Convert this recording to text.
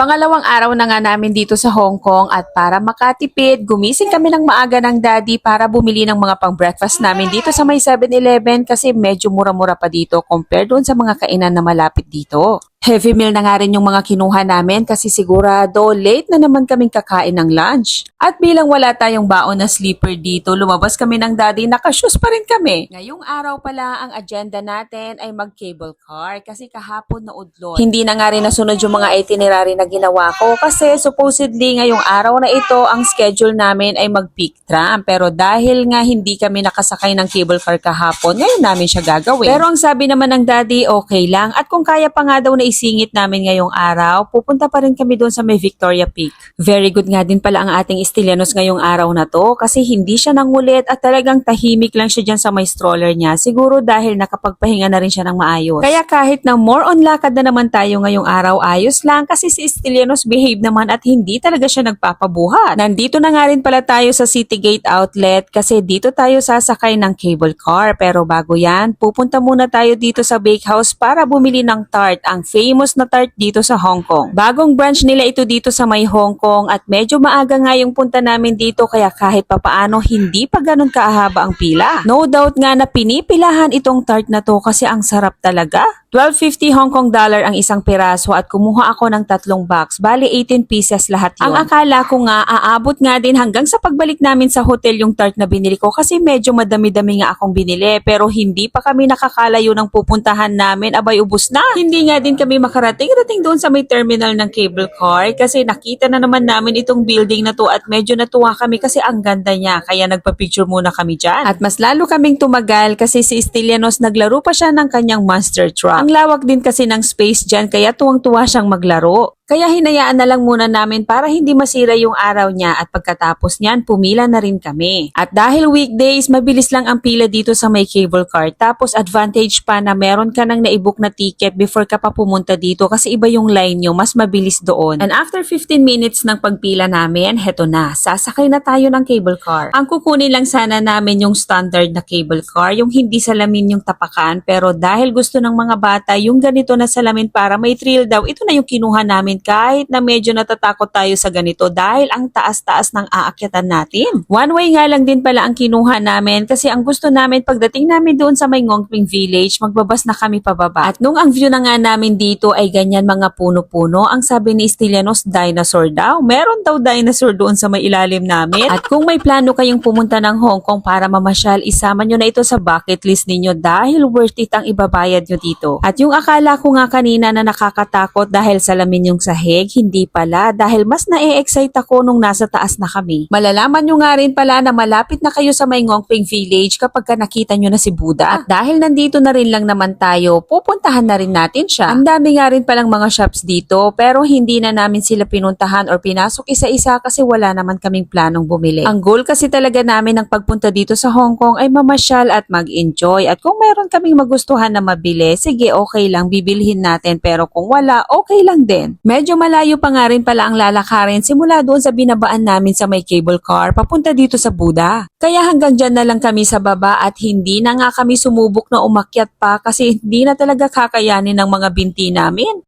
Pangalawang araw na nga namin dito sa Hong Kong at para makatipid, gumising kami ng maaga ng daddy para bumili ng mga pang-breakfast namin dito sa may 7-Eleven kasi medyo mura-mura pa dito compared doon sa mga kainan na malapit dito. Heavy meal na nga rin yung mga kinuha namin kasi sigurado late na naman kaming kakain ng lunch. At bilang wala tayong baon na sleeper dito, lumabas kami ng daddy, nakashoes pa rin kami. Ngayong araw pala ang agenda natin ay mag-cable car kasi kahapon na udlot. Hindi na nga rin nasunod yung mga itinerary na ginawa ko kasi supposedly ngayong araw na ito ang schedule namin ay mag-peak tram. Pero dahil nga hindi kami nakasakay ng cable car kahapon, ngayon namin siya gagawin. Pero ang sabi naman ng daddy, okay lang. At kung kaya pa nga daw na isingit namin ngayong araw, pupunta pa rin kami doon sa may Victoria Peak. Very good nga din pala ang ating Stylianos ngayong araw na to kasi hindi siya nangulit at talagang tahimik lang siya dyan sa may stroller niya. Siguro dahil nakapagpahinga na rin siya ng maayos. Kaya kahit na more on lakad na naman tayo ngayong araw, ayos lang kasi si Stylianos behave naman at hindi talaga siya nagpapabuhat. Nandito na nga rin pala tayo sa Citygate Outlet kasi dito tayo sasakay ng cable car. Pero bago yan, pupunta muna tayo dito sa bakehouse para bumili ng tart, ang famous na tart dito sa Hong Kong. Bagong branch nila ito dito sa may Hong Kong at medyo maaga nga yung punta namin dito kaya kahit papaano hindi pa ganun kaahaba ang pila. No doubt nga na pinipilahan itong tart na to kasi ang sarap talaga. 12.50 Hong Kong dollar ang isang piraso at kumuha ako ng 3 box. Bali 18 pieces lahat yun. Ang akala ko nga aabot nga din hanggang sa pagbalik namin sa hotel yung tart na binili ko kasi medyo madami-dami nga akong binili pero hindi pa kami nakakalayo ng pupuntahan namin. Abay ubos na. Hindi nga din kami makarating-rating doon sa may terminal ng cable car kasi nakita na naman namin itong building na to at medyo natuwa kami kasi ang ganda niya kaya nagpa-picture muna kami dyan. At mas lalo kaming tumagal kasi si Stylianos naglaro pa siya ng kanyang monster truck. Ang lawak din kasi ng space dyan kaya tuwang-tuwa siyang maglaro. Kaya hinayaan na lang muna namin para hindi masira yung araw niya at pagkatapos niyan pumila na rin kami. At dahil weekdays, mabilis lang ang pila dito sa may cable car. Tapos advantage pa na meron ka nang naibook na ticket before ka pa pumunta dito kasi iba yung line nyo, mas mabilis doon. And after 15 minutes ng pagpila namin, heto na, sasakay na tayo ng cable car. Ang kukunin lang sana namin yung standard na cable car, yung hindi salamin yung tapakan, pero dahil gusto ng mga bata yung ganito na salamin para may thrill daw, ito na yung kinuha namin kahit na medyo natatakot tayo sa ganito dahil ang taas-taas ng aakyatan natin. One way nga lang din pala ang kinuha namin kasi ang gusto namin pagdating namin doon sa may Ngongping Village, magbabas na kami pababa. At nung ang view na nga namin dito ay ganyan mga puno-puno, ang sabi ni Stylianos, dinosaur daw. Meron daw dinosaur doon sa may ilalim namin. At kung may plano kayong pumunta ng Hong Kong para mamasyal, isama nyo na ito sa bucket list ninyo dahil worth it ang ibabayad nyo dito. At yung akala ko nga kanina na nakakatakot dahil salamin yung sahig, hindi pala dahil mas na-excite ako nung nasa taas na kami. Malalaman nyo nga rin pala na malapit na kayo sa may Ngongping Village kapag ka nakita nyo na si Buddha. At dahil nandito na rin lang naman tayo, pupuntahan na rin natin siya. Ang dami nga rin palang mga shops dito pero hindi na namin sila pinuntahan or pinasok isa-isa kasi wala naman kaming planong bumili. Ang goal kasi talaga namin ng pagpunta dito sa Hong Kong ay mamasyal at mag-enjoy. At kung meron kaming magustuhan na mabili, sige okay lang, bibilhin natin pero kung wala, okay lang din. Medyo malayo pa nga rin pala ang lalakarin simula doon sa binabaan namin sa may cable car papunta dito sa Buddha. Kaya hanggang dyan na lang kami sa baba at hindi na nga kami sumubok na umakyat pa kasi hindi na talaga kakayanin ng mga binti namin.